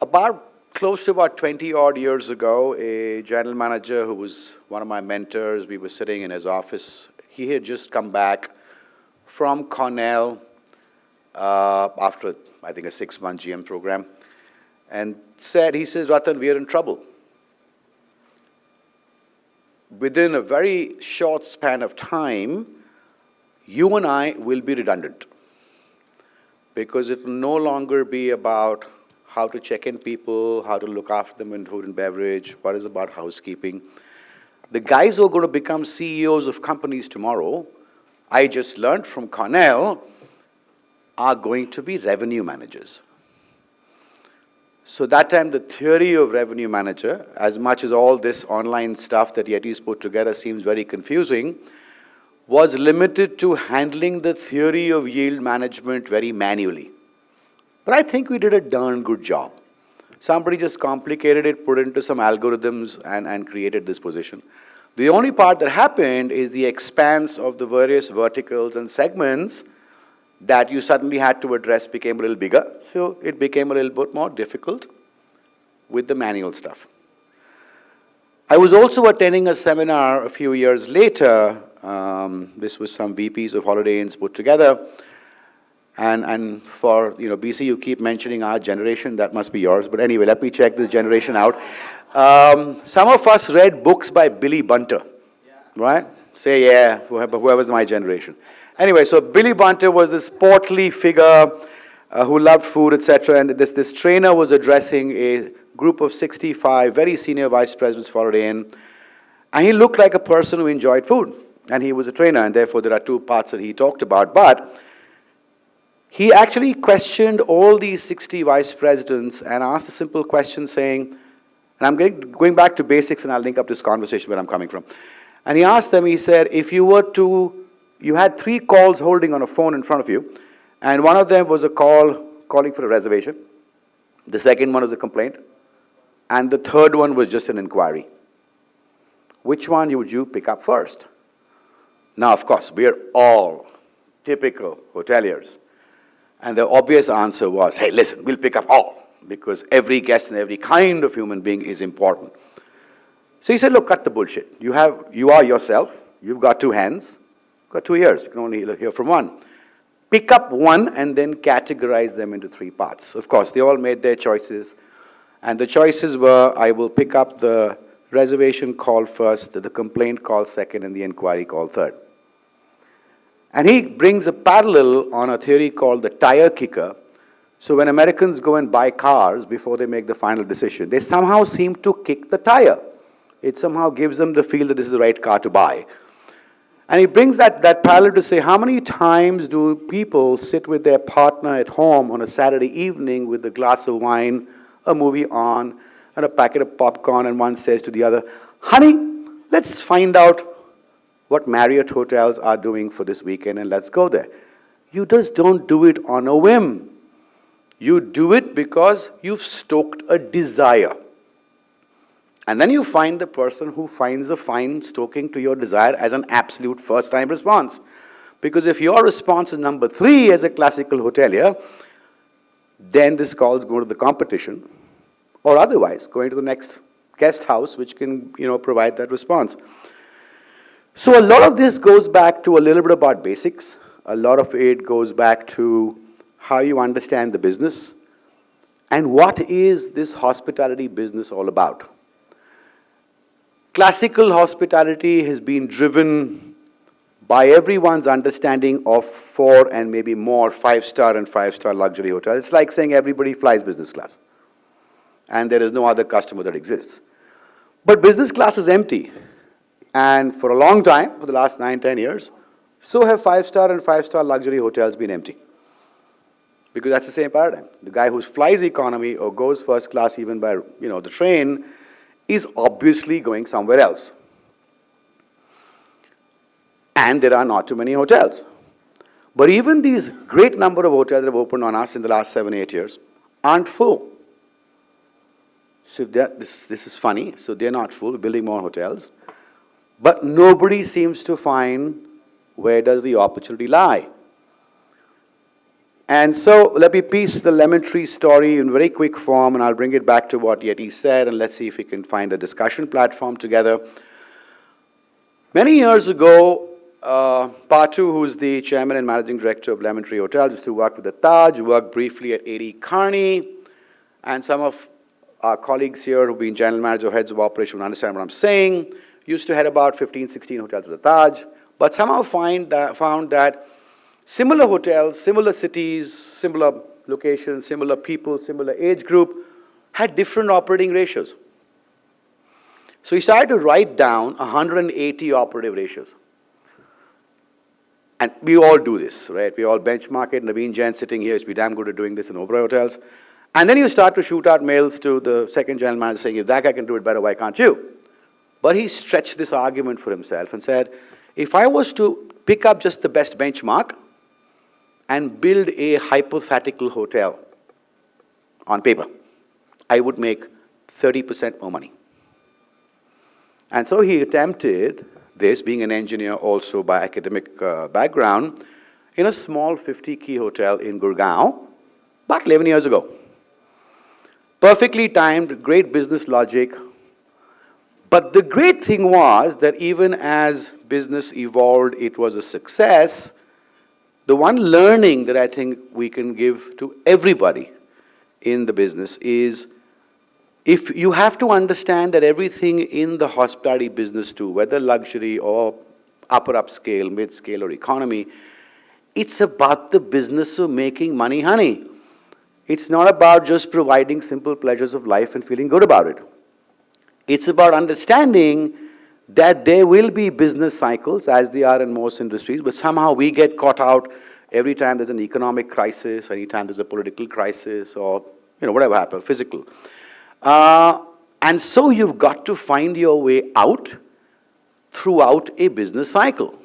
About close to about 20 odd years ago, a general manager who was one of my mentors, we were sitting in his office. He had just come back from Cornell after, I think, a 6-month GM program, and he says, Rattan, we are in trouble. Within a very short span of time, you and I will be redundant, because it will no longer be about how to check in people, how to look after them in food and beverage, what is about housekeeping. The guys who are going to become CEOs of companies tomorrow, I just learned from Cornell, are going to be revenue managers. So that time, the theory of revenue manager, as much as all this online stuff that Yeti's put together seems very confusing, was limited to handling the theory of yield management very manually. But I think we did a darn good job. Somebody just complicated it, put it into some algorithms, and created this position. The only part that happened is the expanse of the various verticals and segments that you suddenly had to address became a little bigger. So it became a little bit more difficult with the manual stuff. I was also attending a seminar a few years later. This was some VPs of Holiday Inns put together. And for, BC, you keep mentioning our generation, that must be yours. But anyway, let me check this generation out. Some of us read books by Billy Bunter, right? Say, yeah, whoever's my generation. Anyway, so Billy Bunter was this portly figure who loved food, etc. And this trainer was addressing a group of 65 very senior vice presidents for Holiday Inn. And he looked like a person who enjoyed food. And he was a trainer, and therefore there are two parts that he talked about. But he actually questioned all these 60 vice presidents and asked a simple question saying, and I'm going back to basics and I'll link up this conversation where I'm coming from. And he asked them, he said, if you had 3 calls holding on a phone in front of you, and one of them was a call calling for a reservation, the second one was a complaint, and the third one was just an inquiry. Which one would you pick up first? Now, of course, we are all typical hoteliers. And the obvious answer was, hey, listen, we'll pick up all, because every guest and every kind of human being is important. So he said, look, cut the bullshit. You are yourself. You've got 2 hands. You've got 2 ears. You can only hear from one. Pick up one and then categorize them into 3 parts. Of course, they all made their choices. And the choices were, I will pick up the reservation call first, the complaint call second, and the inquiry call third. And he brings a parallel on a theory called the tire kicker. So when Americans go and buy cars before they make the final decision, they somehow seem to kick the tire. It somehow gives them the feel that this is the right car to buy. And he brings that parallel to say, how many times do people sit with their partner at home on a Saturday evening with a glass of wine, a movie on, and a packet of popcorn, and one says to the other, honey, let's find out what Marriott hotels are doing for this weekend, and let's go there. You just don't do it on a whim. You do it because you've stoked a desire. And then you find the person who finds a fine stoking to your desire as an absolute first-time response. Because if your response is number 3 as a classical hotelier, then this call is going to the competition, or otherwise going to the next guest house which can provide that response. So a lot of this goes back to a little bit about basics. A lot of it goes back to how you understand the business and what is this hospitality business all about. Classical hospitality has been driven by everyone's understanding of 4 and maybe more 5-star and 5-star luxury hotels. It's like saying everybody flies business class and there is no other customer that exists. But business class is empty. And for a long time, for the last 9-10 years, so have 5-star and 5-star luxury hotels been empty. Because that's the same paradigm. The guy who flies economy or goes first class even by the train is obviously going somewhere else. And there are not too many hotels. But even these great number of hotels that have opened on us in the last 7-8 years aren't full. So this is funny. So they're not full, we're building more hotels. But nobody seems to find where does the opportunity lie. And so let me piece the lemon tree story in very quick form, and I'll bring it back to what Yeti said, and let's see if we can find a discussion platform together. Many years ago, Patu, who's the chairman and managing director of Lemon Tree Hotels, used to work with the Taj, worked briefly at A.D. Carney, and some of our colleagues here who've been general manager or heads of operation will understand what I'm saying, used to head about 15, 16 hotels at the Taj, but somehow found that similar hotels, similar cities, similar locations, similar people, similar age group, had different operating ratios. So he started to write down 180 operative ratios. And we all do this, right? We all benchmark it. Naveen Jain sitting here is be damn good at doing this in Oberoi hotels. And then you start to shoot out mails to the second general manager saying, if that guy can do it better, why can't you? But he stretched this argument for himself and said, if I was to pick up just the best benchmark and build a hypothetical hotel on paper, I would make 30% more money. And so he attempted this, being an engineer also by academic background, in a small 50-key hotel in Gurgaon, about 11 years ago. Perfectly timed, great business logic. But the great thing was that even as business evolved, it was a success. The one learning that I think we can give to everybody in the business is, if you have to understand that everything in the hospitality business too, whether luxury or upper upscale, mid-scale or economy, it's about the business of making money, honey. It's not about just providing simple pleasures of life and feeling good about it. It's about understanding that there will be business cycles, as they are in most industries, but somehow we get caught out every time there's an economic crisis, anytime there's a political crisis, or whatever happens, physical. And so you've got to find your way out throughout a business cycle.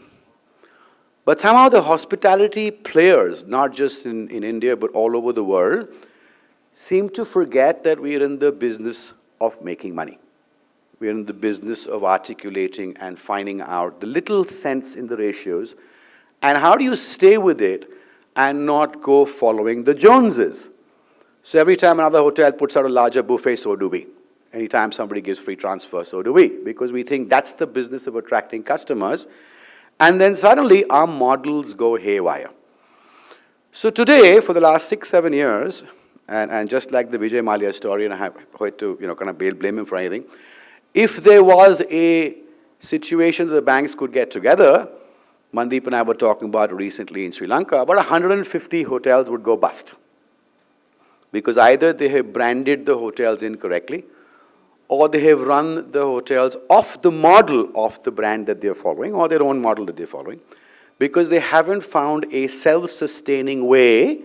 But somehow the hospitality players, not just in India, but all over the world, seem to forget that we are in the business of making money. We are in the business of articulating and finding out the little sense in the ratios, and how do you stay with it and not go following the Joneses. So every time another hotel puts out a larger buffet, so do we. Anytime somebody gives free transfer, so do we. Because we think that's the business of attracting customers. And then suddenly our models go haywire. So today, for the last 6-7 years, and just like the Vijay Mallya story, and I have to kind of blame him for anything, if there was a situation that the banks could get together, Mandeep and I were talking about recently in Sri Lanka, about 150 hotels would go bust. Because either they have branded the hotels incorrectly, or they have run the hotels off the model of the brand that they're following, or their own model that they're following, because they haven't found a self-sustaining way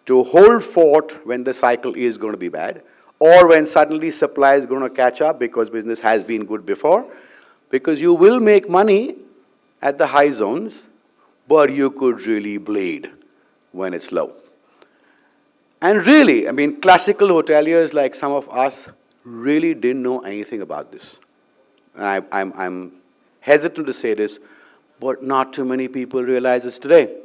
to hold fort when the cycle is going to be bad, or when suddenly supply is going to catch up because business has been good before. Because you will make money at the high zones, but you could really bleed when it's low. And really, classical hoteliers like some of us really didn't know anything about this. And I'm hesitant to say this, but not too many people realize this today.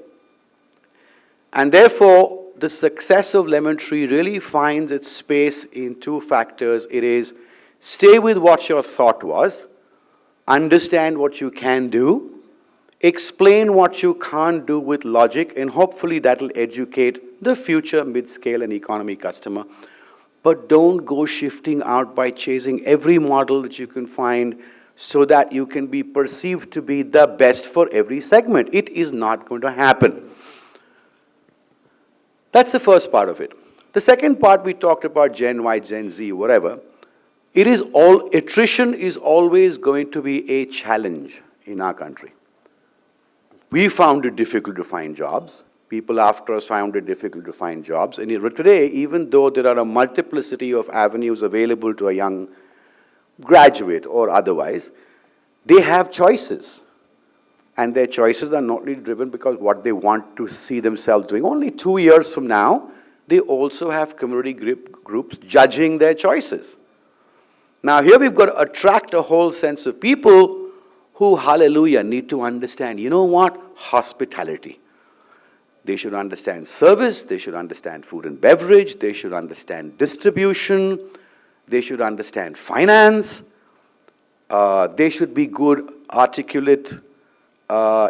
And therefore, the success of Lemon Tree really finds its space in two factors. It is, stay with what your thought was, understand what you can do, explain what you can't do with logic, and hopefully that'll educate the future mid-scale and economy customer. But don't go shifting out by chasing every model that you can find so that you can be perceived to be the best for every segment. It is not going to happen. That's the first part of it. The second part, we talked about Gen Y, Gen Z, whatever. Attrition is always going to be a challenge in our country. We found it difficult to find jobs. People after us found it difficult to find jobs. And today, even though there are a multiplicity of avenues available to a young graduate or otherwise, they have choices. And their choices are not really driven because what they want to see themselves doing. Only 2 years from now, they also have community groups judging their choices. Now here we've got to attract a whole sense of people who, hallelujah, need to understand, you know what? Hospitality. They should understand service, they should understand food and beverage, they should understand distribution, they should understand finance, they should be good, articulate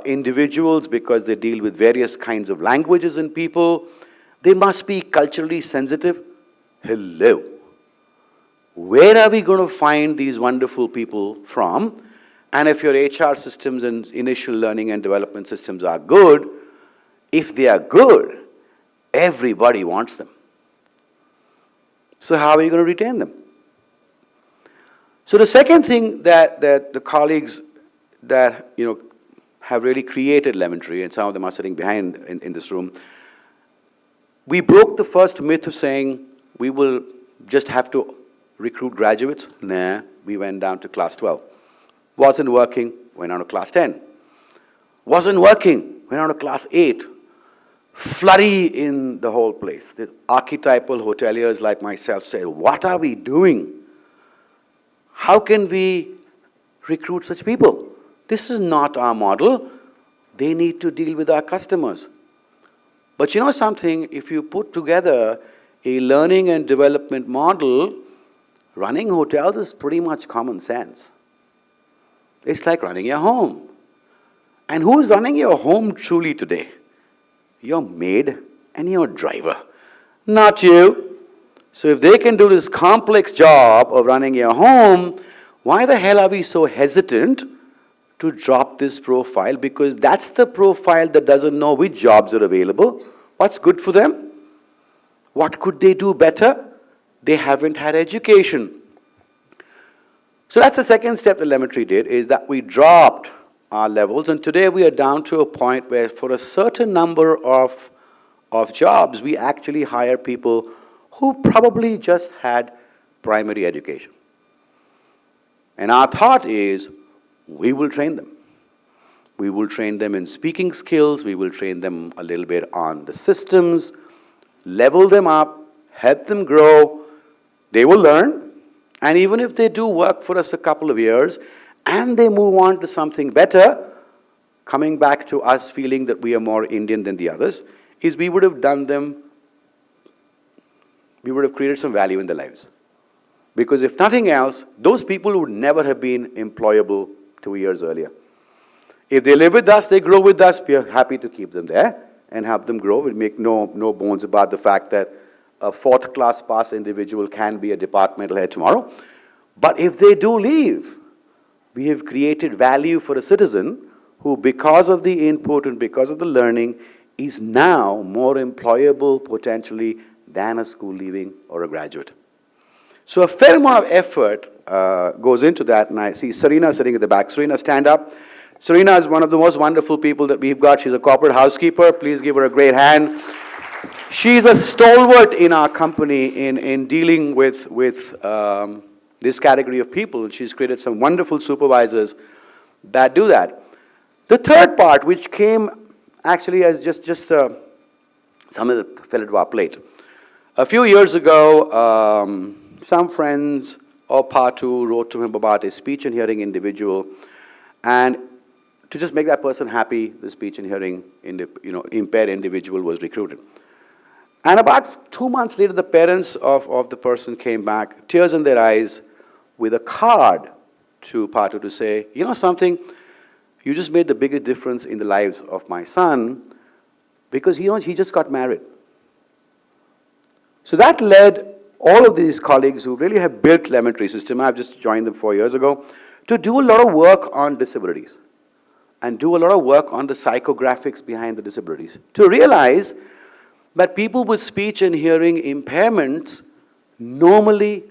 individuals because they deal with various kinds of languages and people. They must be culturally sensitive. Hello. Where are we going to find these wonderful people from? And if your HR systems and initial learning and development systems are good, if they are good, everybody wants them. So how are you going to retain them? So the second thing that the colleagues that have really created Lemon Tree, and some of them are sitting behind in this room, we broke the first myth of saying we will just have to recruit graduates. Nah, we went down to class 12. Wasn't working, went on to class 10. Wasn't working, went on to class 8. Flurry in the whole place. The archetypal hoteliers like myself said, what are we doing? How can we recruit such people? This is not our model. They need to deal with our customers. But you know something, if you put together a learning and development model, running hotels is pretty much common sense. It's like running your home. And who's running your home truly today? Your maid and your driver, not you. So if they can do this complex job of running your home, why the hell are we so hesitant to drop this profile? Because that's the profile that doesn't know which jobs are available, what's good for them, what could they do better. They haven't had education. So that's the second step that Lemon Tree did, is that we dropped our levels, and today we are down to a point where for a certain number of jobs, we actually hire people who probably just had primary education. And our thought is, we will train them. We will train them in speaking skills, we will train them a little bit on the systems, level them up, help them grow, they will learn, and even if they do work for us a couple of years, and they move on to something better, coming back to us feeling that we are more Indian than the others, is we would have done them, we would have created some value in their lives. Because if nothing else, those people would never have been employable 2 years earlier. If they live with us, they grow with us, we are happy to keep them there and help them grow. We make no bones about the fact that a fourth class pass individual can be a departmental head tomorrow. But if they do leave, we have created value for a citizen who, because of the input and because of the learning, is now more employable potentially than a school leaving or a graduate. So a fair amount of effort goes into that, and I see Serena sitting at the back. Serena, stand up. Serena is one of the most wonderful people that we've got. She's a corporate housekeeper. Please give her a great hand. She's a stalwart in our company in dealing with this category of people. She's created some wonderful supervisors that do that. The third part, which came actually as just something that fell into our plate. A few years ago, some friends or Patu wrote to him about a speech and hearing individual, and to just make that person happy, the speech and hearing impaired individual was recruited. And about 2 months later, the parents of the person came back, tears in their eyes, with a card to Patu to say, you know something, you just made the biggest difference in the lives of my son, because he just got married. So that led all of these colleagues who really have built Lemon Tree system, I've just joined them 4 years ago, to do a lot of work on disabilities and do a lot of work on the psychographics behind the disabilities, to realize that people with speech and hearing impairments normally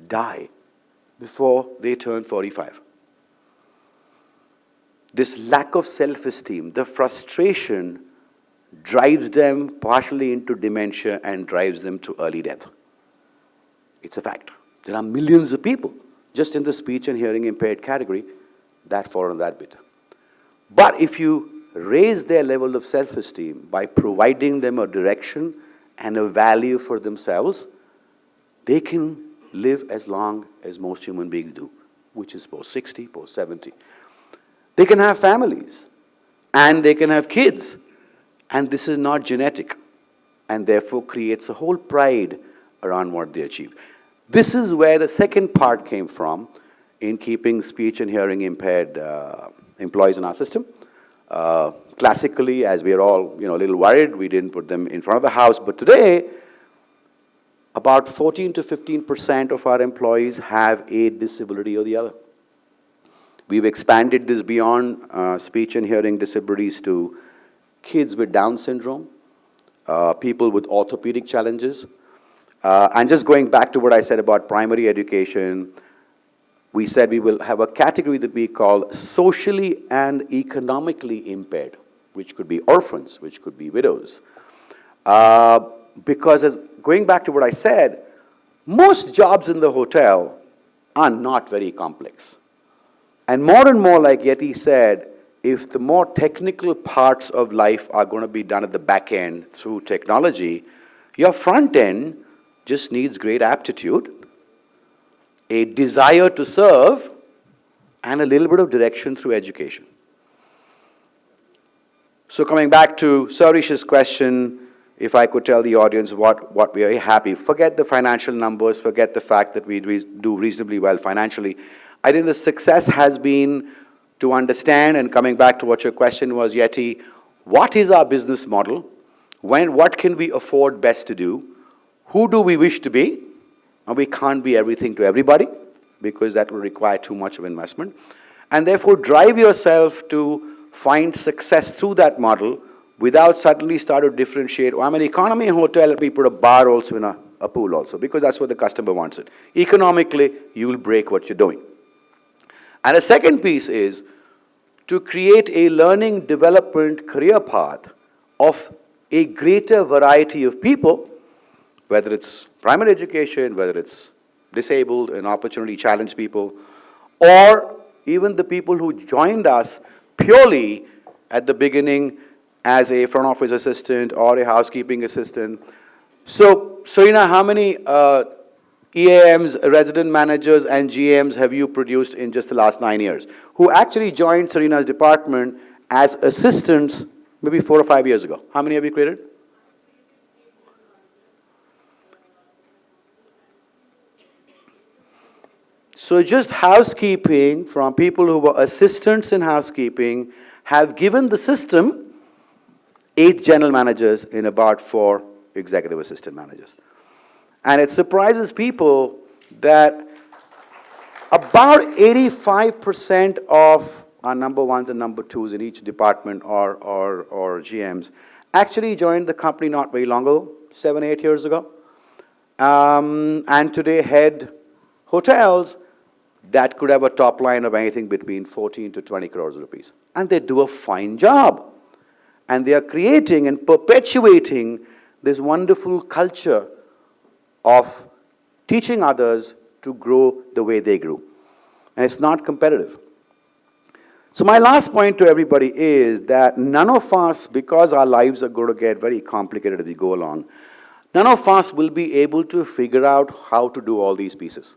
die before they turn 45. This lack of self-esteem, the frustration, drives them partially into dementia and drives them to early death. It's a fact. There are millions of people just in the speech and hearing impaired category that fall on that bit. But if you raise their level of self-esteem by providing them a direction and a value for themselves, they can live as long as most human beings do, which is post 60, post 70. They can have families, and they can have kids, And this is not genetic, and therefore creates a whole pride around what they achieve. This is where the second part came from in keeping speech and hearing impaired employees in our system. Classically, as we are all a little worried, we didn't put them in front of the house. But today, about 14 to 15% of our employees have a disability or the other. We've expanded this beyond speech and hearing disabilities to kids with Down syndrome, people with orthopedic challenges. And just going back to what I said about primary education, we said we will have a category that we call socially and economically impaired, which could be orphans, which could be widows. Because going back to what I said, most jobs in the hotel are not very complex. And more, like Yeti said, if the more technical parts of life are going to be done at the back end through technology, your front end just needs great aptitude, a desire to serve, and a little bit of direction through education. So coming back to Sarish's question, if I could tell the audience what we are happy, forget the financial numbers, forget the fact that we do reasonably well financially. I think the success has been to understand, and coming back to what your question was, Yeti, what is our business model? What can we afford best to do? Who do we wish to be? And we can't be everything to everybody, because that will require too much of investment. And therefore, drive yourself to find success through that model without suddenly start to differentiate. I'm an economy hotel, let me put a bar also in a pool also, because that's what the customer wants it. Economically, you will break what you're doing. And the second piece is to create a learning development career path of a greater variety of people, whether it's primary education, whether it's disabled and opportunity challenged people, or even the people who joined us purely at the beginning as a front office assistant or a housekeeping assistant. So Sarina, how many EAMs, resident managers, and GMs have you produced in just the last 9 years, who actually joined Sarina's department as assistants maybe 4 or 5 years ago? How many have you created? So just housekeeping, from people who were assistants in housekeeping, have given the system 8 general managers in about 4 executive assistant managers. And it surprises people that about 85% of our number ones and number twos in each department or GMs actually joined the company not very long ago, 7, 8 years ago, and today head hotels that could have a top line of anything between 14 to 20 crores rupees. And they do a fine job. And they are creating and perpetuating this wonderful culture of teaching others to grow the way they grew. And it's not competitive. So my last point to everybody is that none of us, because our lives are going to get very complicated as we go along, none of us will be able to figure out how to do all these pieces.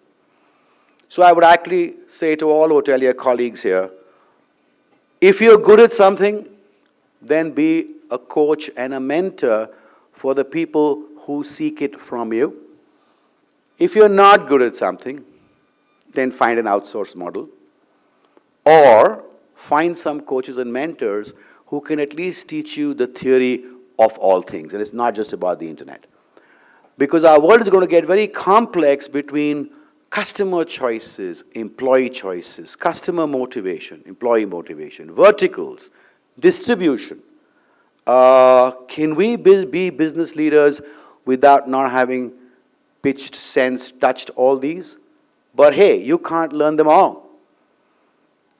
So I would actually say to all hotelier colleagues here, if you're good at something, then be a coach and a mentor for the people who seek it from you. If you're not good at something, then find an outsource model, or find some coaches and mentors who can at least teach you the theory of all things. And it's not just about the internet. Because our world is going to get very complex between customer choices, employee choices, customer motivation, employee motivation, verticals, distribution. Can we be business leaders without not having pitched, sensed, touched all these? But hey, you can't learn them all.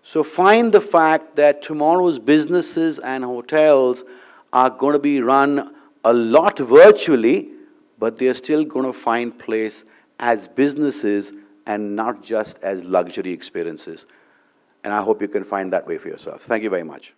So find the fact that tomorrow's businesses and hotels are going to be run a lot virtually, but they're still going to find place as businesses and not just as luxury experiences. And I hope you can find that way for yourself. Thank you very much.